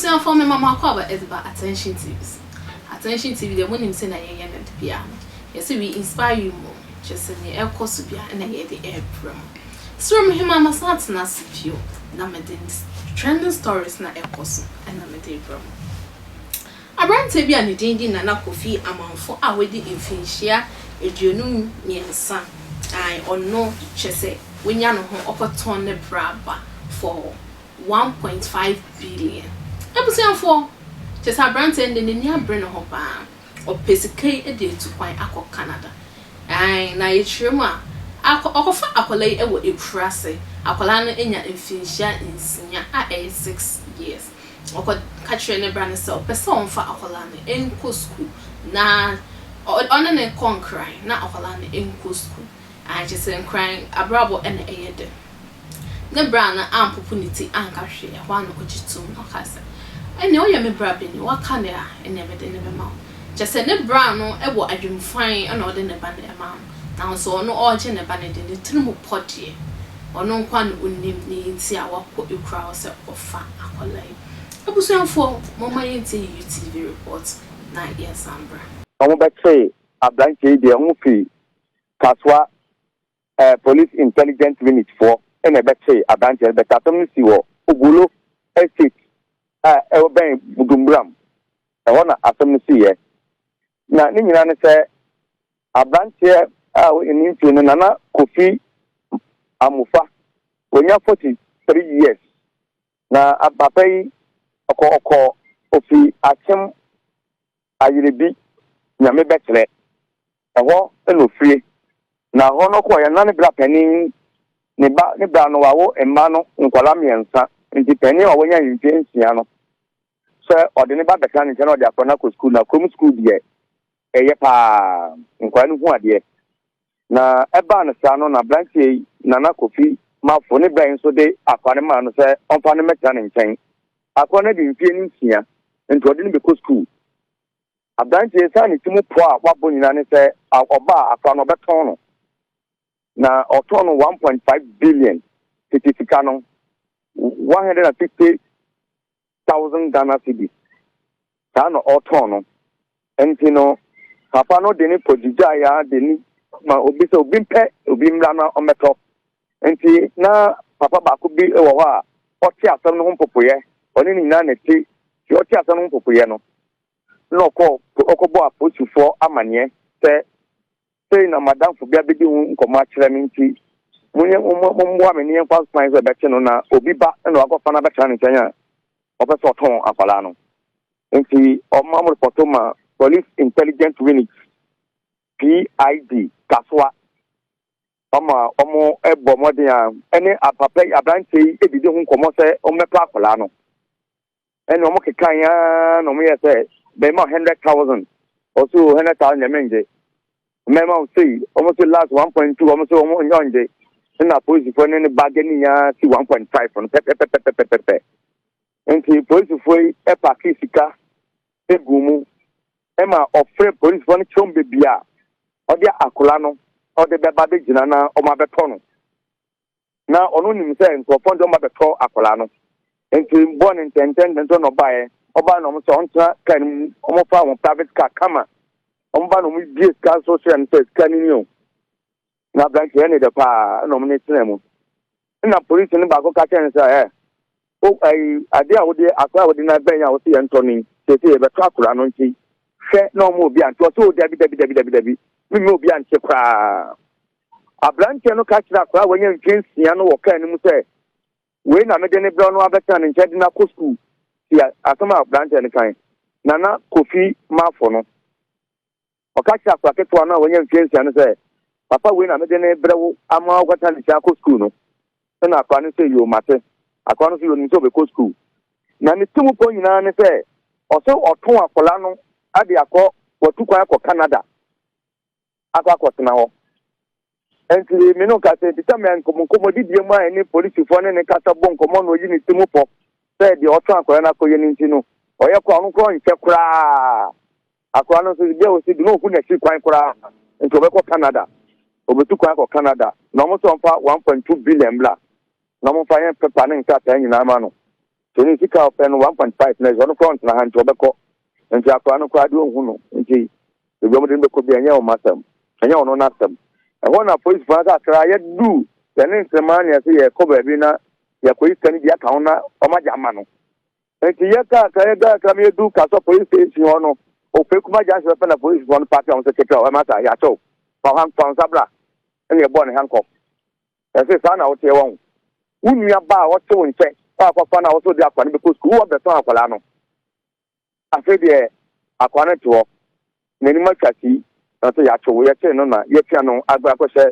Ebusia for me mama kwa is about attention TVs. Attention TV the money say na yen and bia. Yes we inspire you more. Just say me e course bia na ye the air program. So me mama start na sipio na me den trending stories na e course and na me dey program. Abrante bia ne din na Kofi Amanfo a wedi mfinhia eduonum miensa. I ono chese wenya no ho okoton ne braba for 1.5 billion. Ebusia for chese Abrante ndi ne nia bre no ho ba. Opesike e dey to kwan akọ Canada. Ai na yechiremu a okofa akolai e wo ekurase. Akola no enya mfinhia insinya a 6 years. Oko kachire ne brand se opese onfa akola no enko school na ono ne konkran na akola no enko school. I just say crying abrabo ene eyede. Ne brand na ampopunity anka hwe e hwa no ogitum no kasa. Ene oye me brabe ni waka ne a ene me de ne be ma. Just say ne brand no e wo adwumfan ana ode ne ba ne ma. Na so ono oje ne ba ne de ne trimu podie. Ono nkwa no onim ni nti a wakọ ekura se ofa akola yi. Ebusuanfo mama yente UTV report na yes ambra. Omo betwe abranche de omo fi kaswa police intelligence unit for ene betwe abranche betatom si wo ogulo estate e ben budumbram e wona atom si ye na ni nyina ne se abranche a ni fi no na Kofi Amufa onya 43 years na abapai oko ofi akem ayirebi nyame betre eho eno fie na ho no ko ya na ne bra panin ne bra no wawo emma no nkwala miensa nti panin wa wonya yinfensia no so ode ne ba beka ne no de akona ko school na kom school die eye pa nkwala no hu ade na eba na sa no na branch na Kofi ma fo ne bra nso de akwane ma no se onfa ne meka ne nchen akwana di mfie ni nsia nti ode ne be ko school abranche sa ni timu po a wabo nyina ne se oba akwa no beton no na oton no 1.5 billion titifika no 150,000 Ghana cedis sa no oton no enti no papa no de ni podija ya de ni ma obi se obi mpe obi mra na ometo enti na papa ba ko bi e wo ha oti asem no ho popoye oni ni na neti ti oti asem no ho popoye no no ko okobo aposufo amane se na madam fo bia bedi hu nkomo akire mi nti munye mumbo amene yen kwa span so beche no na obi ba na wakofa na becha nchen a obeso oton akwala no nti omam report ma police intelligence unit PID kaswa omo ebo modern a ene apapa abranche ebidi hu nkomo se omepa akwala no ene omo kekan ya no mo yese be ma 100,000 also 100,000 yamenje mema say almost last 1.2 almost omo nyonje na police for ne bagani ya si 1.5 on pepe enti police for e pakisika egumu ema ofre police for ne chombe bia ode akola no ode beba be gina na o ma beto no na onu nim se nko fondo ma beto akola no enti born intendent no bae oba no mo so ontra kan omo fa won private car kama omo ba no mo die car social and test kan ni o na branch ene de pa no mo ne tinemu na police ni ba ko ka chen say o ai ade a wode akwa wode na ben ya wo se ento ni se se be to akura no nti hwe na omo obi anto so dabi mi obi anche kwa abranche no ka kira akwa wanya nkensia no wo kan ni mu se we na me de ne bro no abeta ne nche na ko school ya asama branche ne kan nana Kofi mafo no okacha kwa keto na wanya nkensia no se papa we na me de ne brewo ama gwata ne cha ko school no na akwa ne se yo mate akwa no se yo ni so be ko school na ne tumu po nyina ne se oso oton akola no ade akọ watukwa akọ Canada akọ tena ho enti me no ka se determine nkomo didie mu a ni police fo ne kasa bo nkomo no yi ni timu po se de oton akola na koye ni ntino oye kwa no ko nche kura akola no so de o si no ku na si kwan kura enti obekọ Canada obetukwa akọ Canada na mo so mfa 1.2 billion bla na mo fa yen pepa ne nka ta nyina ma no So ni sika open 1.5 na zo no front na han to beko. Nti akwa no kwa de ohu no. Nti egbo mo de beko bi anya o masam. Anya ono na asam. E ho na police fa ka kra ye du. Tene nsemani ase ye ko ba bi na ye ko iskani bi aka na o ma jama no. Nti ye ka ka me du ka so police station ono. O fe kuma ja se na police one party on secretary o ma ta ya to. Fa han fa sabla. Ene bo ne hanko. Ese sa na o te won. Unua ba o te won che. Papa na also dey akwane because who of the son akwala no afi de akwane to na ni matwati na so ya chowo ye che no na ye tia no agba ko se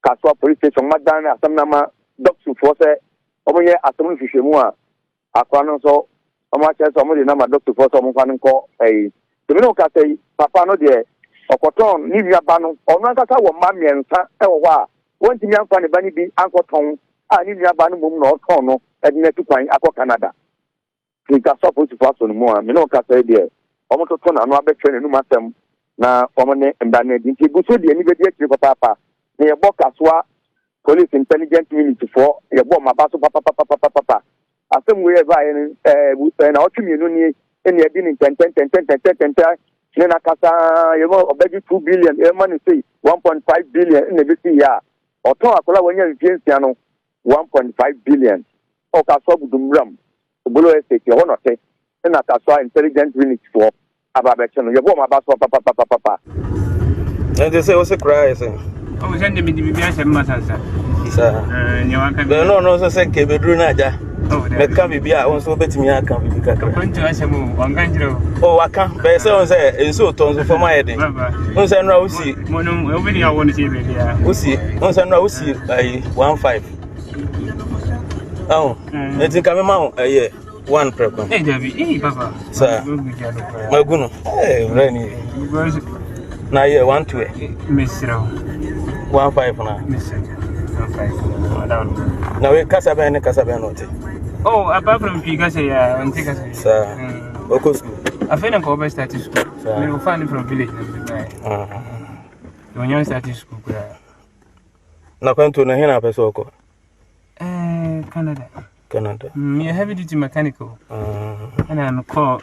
Kaswa police station madan na asam na ma doctor for se omo ye asam hwehwemu a akwane so omo che so omo de na ma doctor for so omo kwa nko to me no ka say papa no de okoton ni wi aba no ono nkaka wo ma miensa e wo a won ti mi anfa ne ba ni bi ankoton a ni wi aba no mum na oton no edine tu kwan akọ Canada. Nika suppose to pass on more. Me no ka say there. Omo to na no abetwe ne numa sem na omo ne ndane di. Nti buso de ni be die kire papa. Ne ye bo Kaswa police intelligence unit for ye bo mabaso papa. Asem we eva na otumi no ni ene e di ni 10 ne na kasa ye mo obeji 2 billion e money say 1.5 billion ne be see ya. Oton akola wonya mfiensia no 1.5 billion. O Kaswa budumram Bolo estate ho no te na Kaswa intelligence unit for ababeche no yebo mabaso papa and they say what's a cry say oh send me the bibia sem masansa sir nyawa ka no so say ke bedru na ja me ka bibia won so betimi aka bibia ka kontu asemu wanganjiro oh waka be say won say enso to nso for my head won say no usi monum obini ya won say bibia usi won say no usi 15 oh, it's in Kamau, one prequel. Hey, Debbie, Papa, sir, Maguno, Rennie. Now, 1 2 Miss 1 5 now. Miss 1 5. Now, we Casabano. Oh, apart from Pigasa, and take us, sir. Local school. I feel like over status school. We will find it from village. When you're status school, now going to Nahina Pesoko. Canada. Me heavy duty mechanical. And I'm called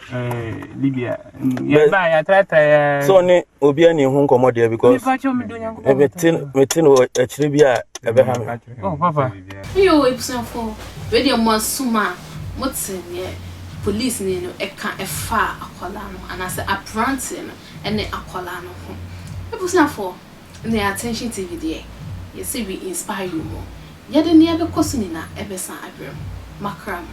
Libya. Yeah, I try. So, Obiani home commodity because everything actually be a Abraham. Oh, Papa. You episode for radio Masuma. What's in here? Police need a far aqualano, and I said a prancing and the aqualano. Episode 4 the attention TV. You see, we inspire you more. Yet, the near the cousin ebe san abrem makram.